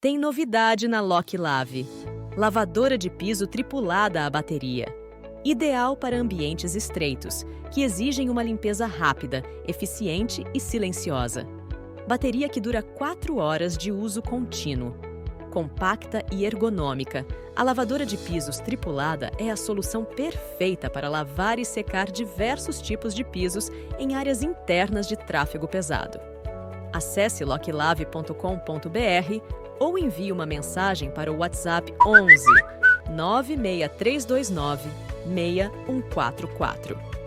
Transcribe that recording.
Tem novidade na Lock Lave. Lavadora de piso tripulada a bateria. Ideal para ambientes estreitos, que exigem uma limpeza rápida, eficiente e silenciosa. Bateria que dura 4 horas de uso contínuo. Compacta e ergonômica, a lavadora de pisos tripulada é a solução perfeita para lavar e secar diversos tipos de pisos em áreas internas de tráfego pesado. Acesse locklave.com.br ou envie uma mensagem para o WhatsApp 11 96329 6144.